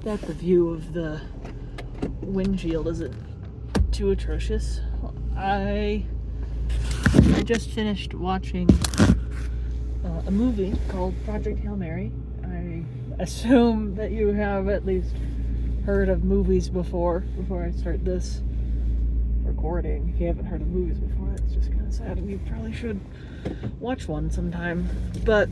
that the view of the windshield isn't too atrocious. I just finished watching a movie called Project Hail Mary. I assume that you have at least heard of movies before I start this recording. If you haven't heard of movies before, that's just kind of sad, and you probably should watch one sometime. But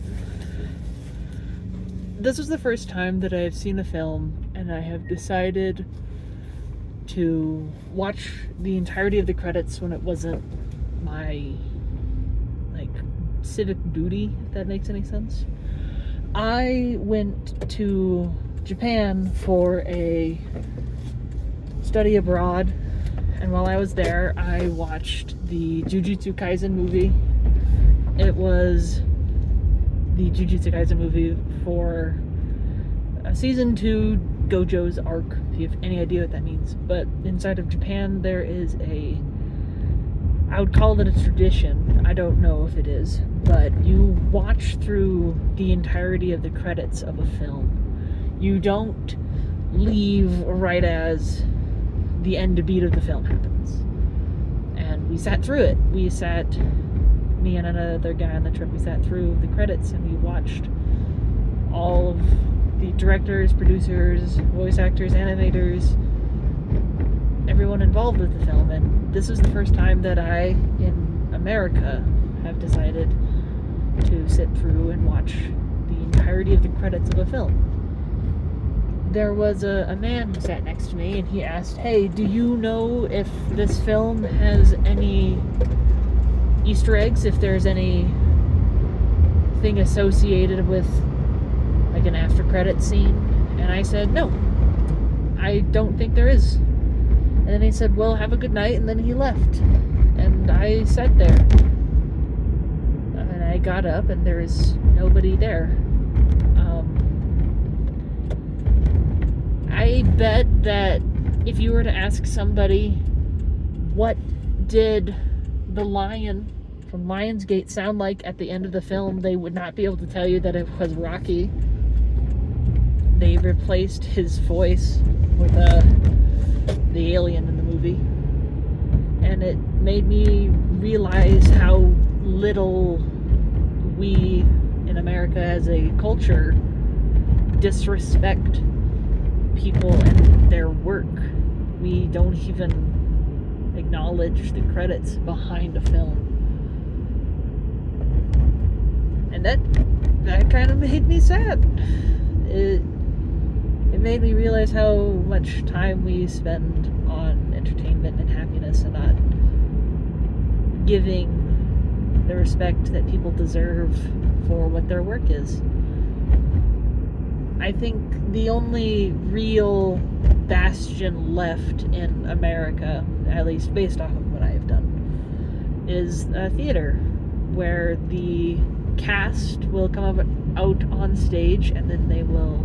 this was the first time that I have seen a film, and I have decided to watch the entirety of the credits when it wasn't my civic duty, if that makes any sense. I went to Japan for a study abroad, and while I was there, I watched the Jujutsu Kaisen movie. It was the Jujutsu Kaisen movie for season 2 Gojo's arc, if you have any idea what that means. But inside of Japan, there is I would call it a tradition. I don't know if it is, but you watch through the entirety of the credits of a film. You don't leave right as the end beat of the film happens. And we sat through it. Me and another guy on the trip, we sat through the credits and we watched all of the directors, producers, voice actors, animators, everyone involved with the film. And this was the first time that I, in America, have decided to sit through and watch the entirety of the credits of a film. There was a man who sat next to me, and he asked, "Hey, do you know if this film has any Easter eggs, if there's anything associated with an after credit scene?" And I said, "No, I don't think there is." And then he said, "Well, have a good night," and then he left. And I sat there. And I got up, and there was nobody there. I bet that if you were to ask somebody, what did the lion from Lionsgate sound like at the end of the film, they would not be able to tell you that it was Rocky. They replaced his voice with the alien in the movie. And it made me realize how little we in America as a culture disrespect people and their work. We don't even acknowledge the credits behind a film. And that kind of made me sad. It made me realize how much time we spend on entertainment and happiness and not giving the respect that people deserve for what their work is. I think the only real bastion left in America, at least based off of what I have done, is a theater where the cast will come out on stage and then they will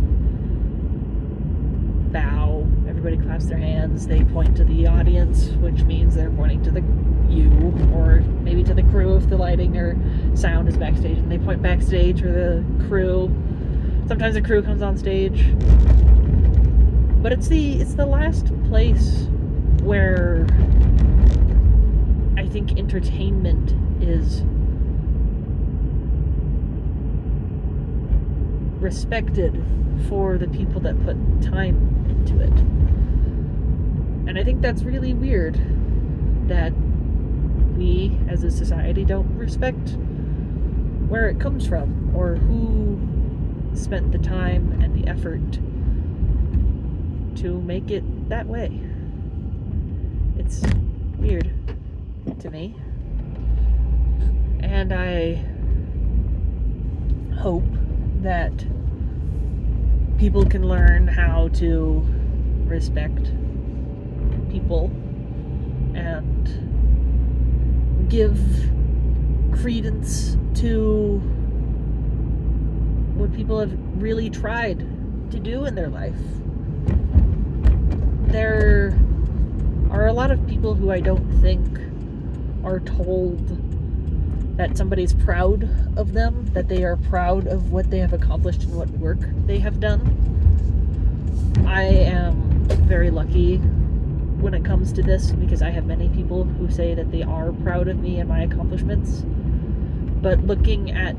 bow. Everybody claps their hands. They point to the audience, which means they're pointing to you, or maybe to the crew if the lighting or sound is backstage, and they point backstage for the crew. Sometimes the crew comes on stage, but it's the last place where I think entertainment is respected for the people that put time into it. And I think that's really weird that we as a society don't respect where it comes from or who spent the time and the effort to make it that way. It's weird to me. And I hope that people can learn how to respect people and give credence to what people have really tried to do in their life. There are a lot of people who I don't think are told that somebody's proud of them, that they are proud of what they have accomplished and what work they have done. I am very lucky when it comes to this, because I have many people who say that they are proud of me and my accomplishments. But looking at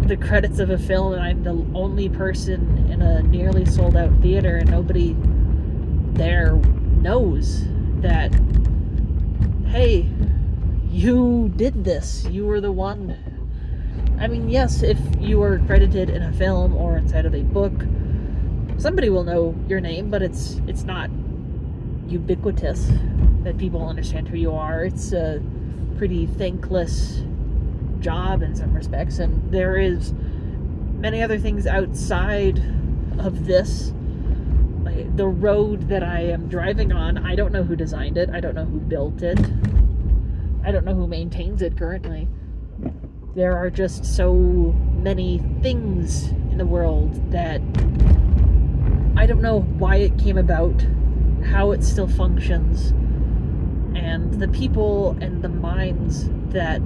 the credits of a film and I'm the only person in a nearly sold out theater and nobody there knows that, hey, you did this, you were the one. I mean, yes, if you were credited in a film or inside of a book, somebody will know your name, but it's not ubiquitous that people understand who you are. It's a pretty thankless job in some respects, and there is many other things outside of this. Like the road that I am driving on, I don't know who designed it, I don't know who built it, I don't know who maintains it currently. There are just so many things in the world that I don't know why it came about, how it still functions, and the people and the minds that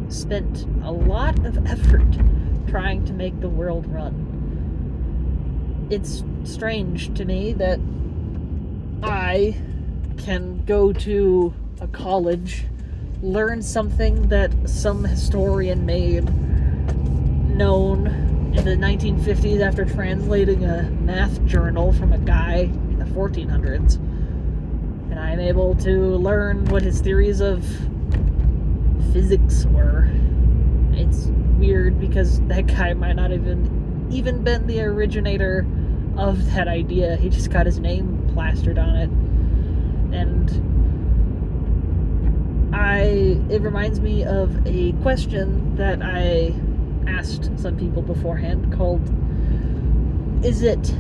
spent a lot of effort trying to make the world run. It's strange to me that I can go to a college, learn something that some historian made known in the 1950s after translating a math journal from a guy in the 1400s, and I'm able to learn what his theories of physics were. It's weird because that guy might not even been the originator of that idea. He just got his name plastered on it. And it reminds me of a question that I asked some people beforehand called, is it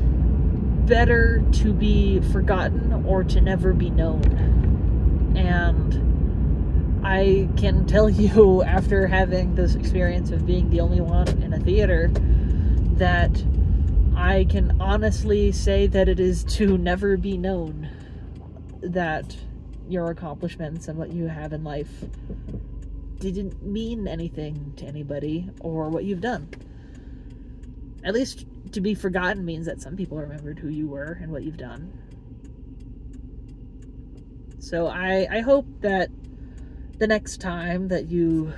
better to be forgotten or to never be known? And I can tell you, after having this experience of being the only one in a theater, that I can honestly say that it is to never be known, that your accomplishments and what you have in life didn't mean anything to anybody, or what you've done. At least to be forgotten means that some people remembered who you were and what you've done. So I hope that the next time that you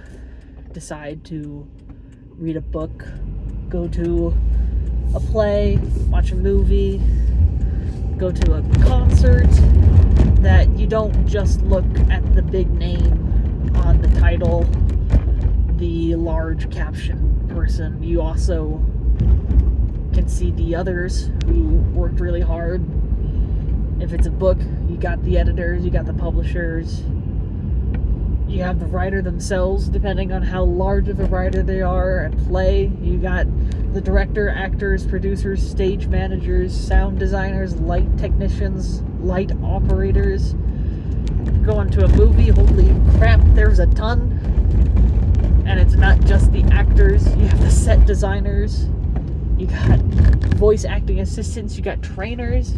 decide to read a book, go to a play, watch a movie, go to a concert, that you don't just look at the big name on the title, the large caption person. You also can see the others who worked really hard. If it's a book, you got the editors, you got the publishers, you have the writer themselves, depending on how large of a writer they are. At play, you got the director, actors, producers, stage managers, sound designers, light technicians, light operators. Going to a movie, holy crap, there's a ton. And it's not just the actors, you have the set designers, you got voice acting assistants, you got trainers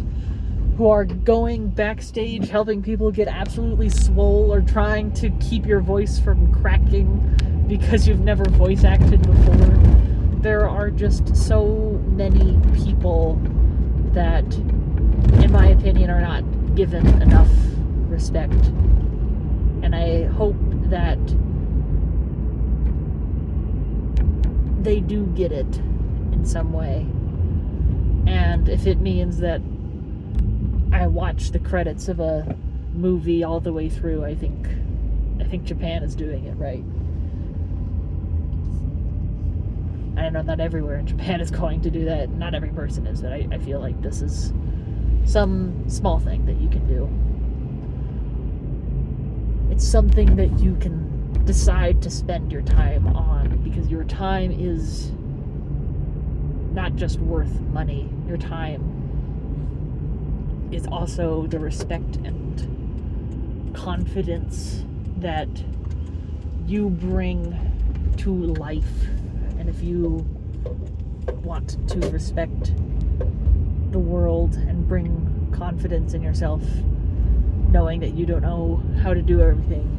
who are going backstage helping people get absolutely swole or trying to keep your voice from cracking because you've never voice acted before. There are just so many people that, in my opinion, are not given enough respect. And I hope that they do get it in some way. And if it means that I watch the credits of a movie all the way through, I think Japan is doing it right. I know not everywhere in Japan is going to do that. Not every person is, but I feel like this is some small thing that you can do. It's something that you can decide to spend your time on, because your time is not just worth money. Your time is also the respect and confidence that you bring to life. And if you want to respect the world and bring confidence in yourself, knowing that you don't know how to do everything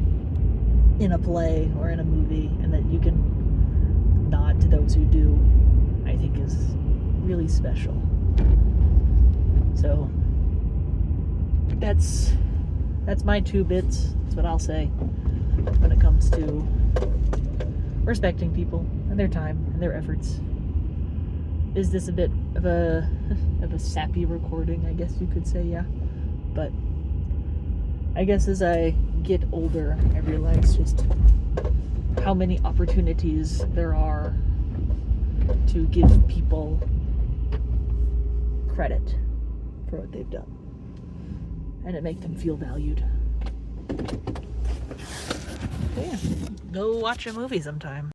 in a play or in a movie, and that you can nod to those who do, I think is really special. So that's my 2 bits. That's what I'll say when it comes to respecting people and their time and their efforts. Is this a bit of a sappy recording? I guess you could say, yeah. But I guess as I get older, I realize just how many opportunities there are to give people credit for what they've done and it make them feel valued. So yeah, go watch a movie sometime.